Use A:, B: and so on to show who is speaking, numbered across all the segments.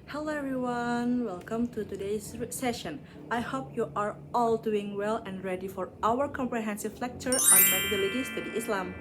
A: Hello everyone, welcome to today's session. I hope you are all doing well and ready for our comprehensive lecture on methodology study Islam.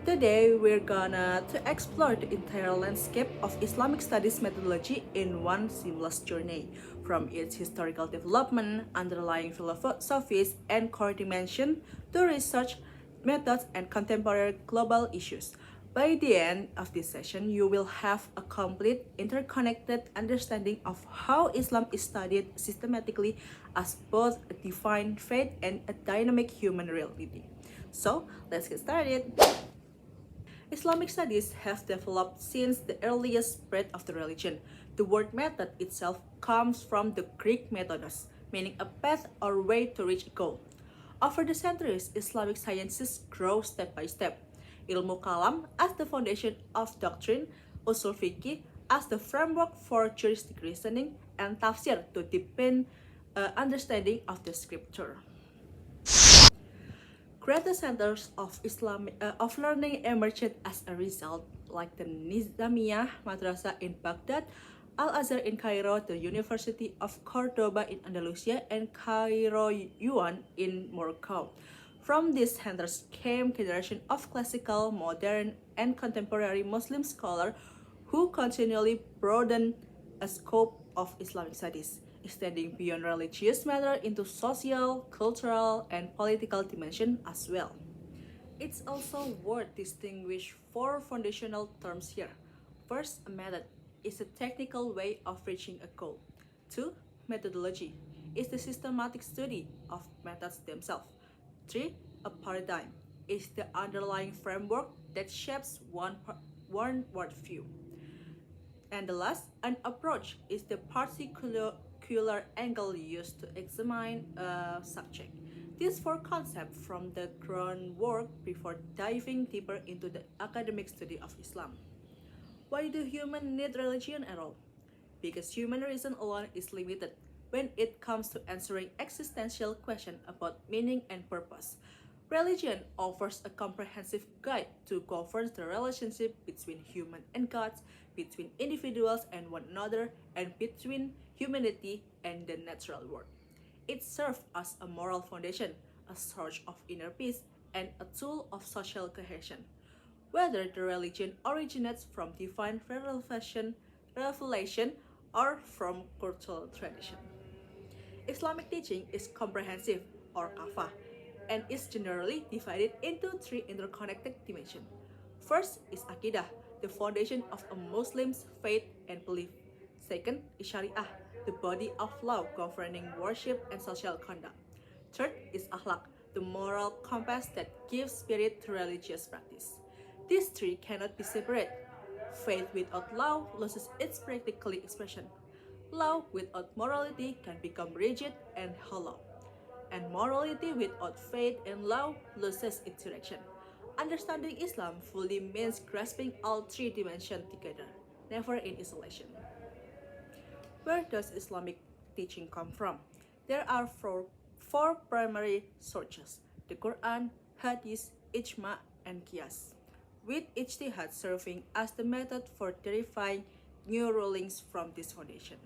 A: Today we're gonna to explore the entire landscape of Islamic studies methodology in one seamless journey, from its historical development, underlying philosophies, and core dimension to research methods and contemporary global issues. By the end of this session, you will have a complete, interconnected understanding of how Islam is studied systematically as both a divine faith and a dynamic human reality. So, let's get started. Islamic studies have developed since the earliest spread of the religion. The word method itself comes from the Greek methodos, meaning a path or way to reach a goal. Over the centuries, Islamic sciences grow step by step. Ilmu kalam as the foundation of doctrine, usul fiqh as the framework for juristic reasoning, and tafsir to deepen understanding of the scripture. Greater centers of learning emerged as a result, like the Nizamiyah Madrasah in Baghdad, Al-Azhar in Cairo, the University of Cordoba in Andalusia, and Cairo Yuan in Morocco. From these centers came generations of classical, modern, and contemporary Muslim scholars who continually broadened a scope of Islamic studies, extending beyond religious matter into social, cultural, and political dimension as well. It's also worth distinguish four foundational terms here. First, a method is a technical way of reaching a goal. Two, methodology is the systematic study of methods themselves. Three, a paradigm is the underlying framework that shapes one worldview. And the last, an approach is the particular angle used to examine a subject. These four concepts form the groundwork before diving deeper into the academic study of Islam. Why do humans need religion at all? Because human reason alone is limited when it comes to answering existential questions about meaning and purpose. Religion offers a comprehensive guide to govern the relationship between human and gods, between individuals and one another, and between humanity and the natural world. It serves as a moral foundation, a source of inner peace, and a tool of social cohesion. Whether the religion originates from divine revelation or from cultural tradition. Islamic teaching is comprehensive, or kafah, and is generally divided into three interconnected dimensions. First is Aqidah, the foundation of a Muslim's faith and belief. Second is Sharia, the body of law governing worship and social conduct. Third is Akhlaq, the moral compass that gives spirit to religious practice. These three cannot be separated. Faith without law loses its practical expression. Law without morality can become rigid and hollow. And morality without faith and law loses its direction. Understanding Islam fully means grasping all three dimensions together, never in isolation. Where does Islamic teaching come from? There are four primary sources: the Quran, Hadith, Ijma, and Qiyas, with ijtihad serving as the method for deriving new rulings from this foundation.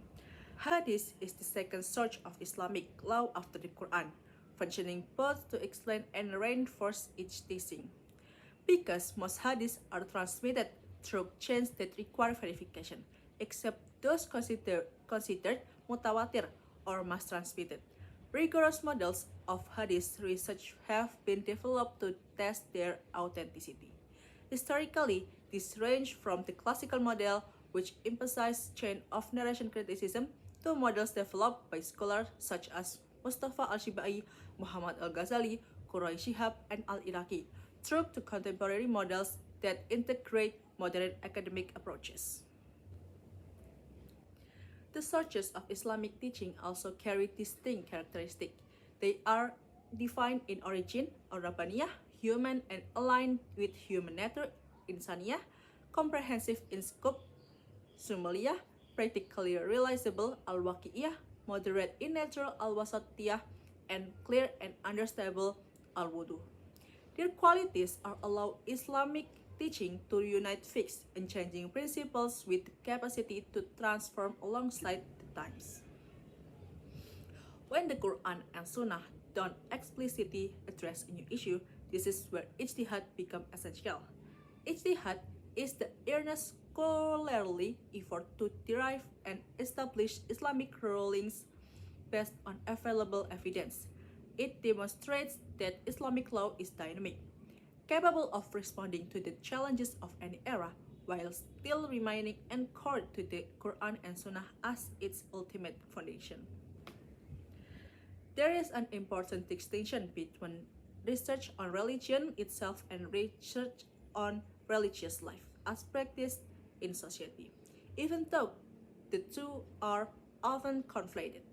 A: Hadith is the second source of Islamic law after the Quran, functioning both to explain and reinforce each teaching. Because most hadiths are transmitted through chains that require verification, except those considered mutawatir or mass transmitted. Rigorous models of hadith research have been developed to test their authenticity. Historically, this ranged from the classical model, which emphasized chain of narration criticism, to models developed by scholars such as Mustafa al-Shibai, Muhammad al-Ghazali, Quraish Shihab, and al-Iraqi, through to contemporary models that integrate modern academic approaches. The sources of Islamic teaching also carry distinct characteristics. They are defined in origin, or Rabbaniyah, human and aligned with human nature, Insaniyah, comprehensive in scope, Sumuliyah, practically realizable, Al-Waqi'iyah, moderate in nature, Al-Wasatiyah, and clear and understandable, Al-Wudu. Their qualities are allow Islamic teaching to unite fixed and changing principles with the capacity to transform alongside the times. When the Quran and Sunnah don't explicitly address a new issue, this is where ijtihad becomes essential. Ijtihad is the earnest scholarly effort to derive and establish Islamic rulings based on available evidence. It demonstrates that Islamic law is dynamic, capable of responding to the challenges of any era, while still remaining anchored to the Quran and Sunnah as its ultimate foundation. There is an important distinction between research on religion itself and research on religious life as practiced in society, even though the two are often conflated.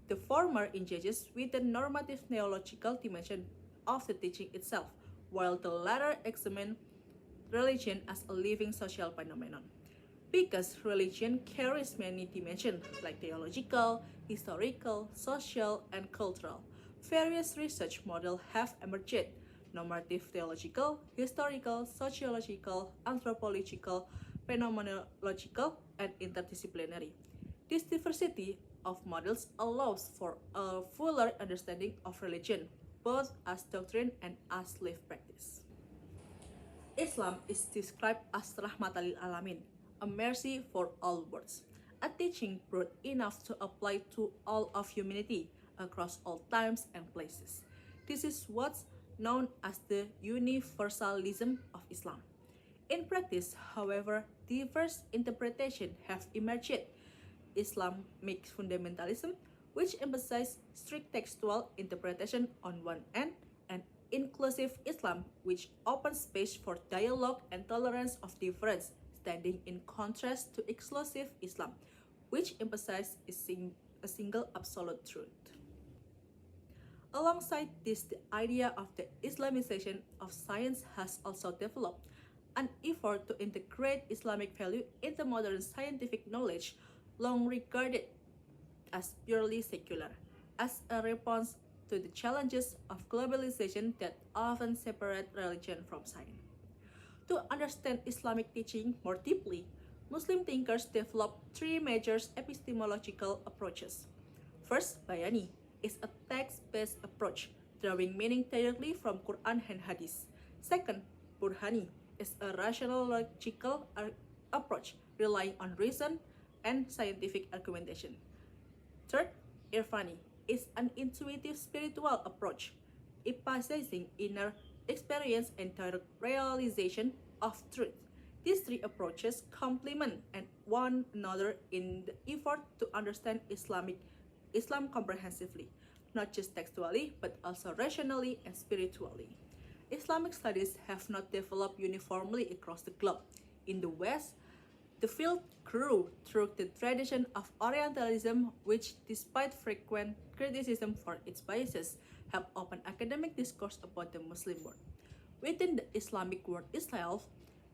A: The former engages with the normative theological dimension of the teaching itself, while the latter examines religion as a living social phenomenon. Because religion carries many dimensions like theological, historical, social, and cultural, various research models have emerged: normative theological, historical, sociological, anthropological, phenomenological, and interdisciplinary. This diversity of models allows for a fuller understanding of religion, both as doctrine and as lived practice. Islam is described as rahmatan lil alamin, a mercy for all worlds, a teaching broad enough to apply to all of humanity across all times and places. This is what's known as the universalism of Islam. In practice, however, diverse interpretations have emerged. Islamic fundamentalism, which emphasizes strict textual interpretation on one end, and inclusive Islam, which opens space for dialogue and tolerance of difference, standing in contrast to exclusive Islam, which emphasizes a single absolute truth. Alongside this, the idea of the Islamization of science has also developed. An effort to integrate Islamic value into modern scientific knowledge, long regarded as purely secular, as a response to the challenges of globalization that often separate religion from science. To understand Islamic teaching more deeply, Muslim thinkers developed three major epistemological approaches. First, Bayani is a text-based approach, drawing meaning directly from Quran and Hadith. Second, Burhani is a rational-logical approach, relying on reason and scientific argumentation. Third, Irfani is an intuitive spiritual approach, emphasizing inner experience and direct realization of truth. These three approaches complement one another in the effort to understand Islam comprehensively, not just textually, but also rationally and spiritually. Islamic studies have not developed uniformly across the globe. In the West, the field grew through the tradition of Orientalism, which, despite frequent criticism for its biases, have opened academic discourse about the Muslim world. Within the Islamic world itself,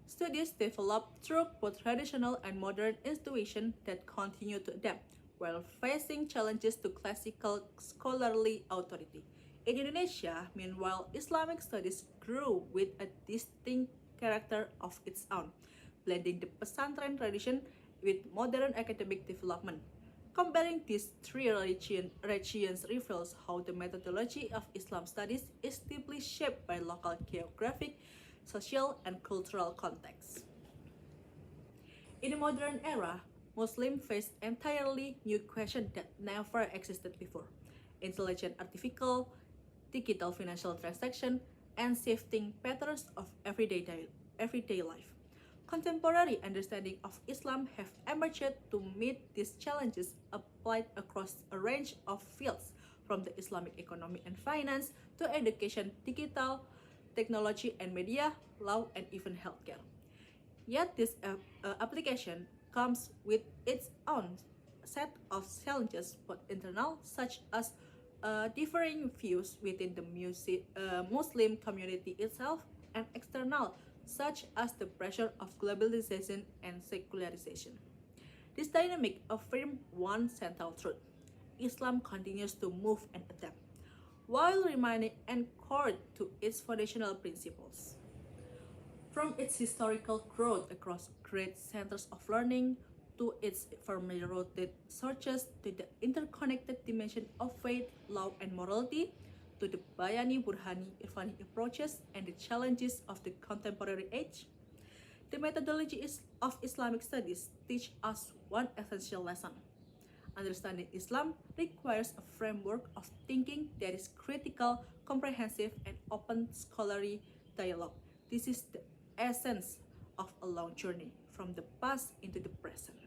A: studies developed through both traditional and modern institutions that continue to adapt, while facing challenges to classical scholarly authority. In Indonesia, meanwhile, Islamic studies grew with a distinct character of its own, blending the pesantren tradition with modern academic development. Comparing these three regions reveals how the methodology of Islam studies is deeply shaped by local geographic, social, and cultural contexts. In the modern era, Muslims face entirely new questions that never existed before: intelligent artificial, digital financial transaction, and shifting patterns of everyday life. Contemporary understanding of Islam have emerged to meet these challenges, applied across a range of fields, from the Islamic economy and finance to education, digital, technology and media, law, and even healthcare. Yet this application comes with its own set of challenges, both internal, such as differing views within the Muslim community itself, and external, such as the pressure of globalization and secularization. This dynamic affirms one central truth: Islam continues to move and adapt, while remaining anchored to its foundational principles. From its historical growth across great centers of learning to its firmly rooted searches to the interconnected dimension of faith, law, and morality, to the Bayani Burhani Irfani approaches and the challenges of the contemporary age, the methodology of Islamic studies teach us one essential lesson. Understanding Islam requires a framework of thinking that is critical, comprehensive, and open scholarly dialogue. This is the essence of a long journey from the past into the present.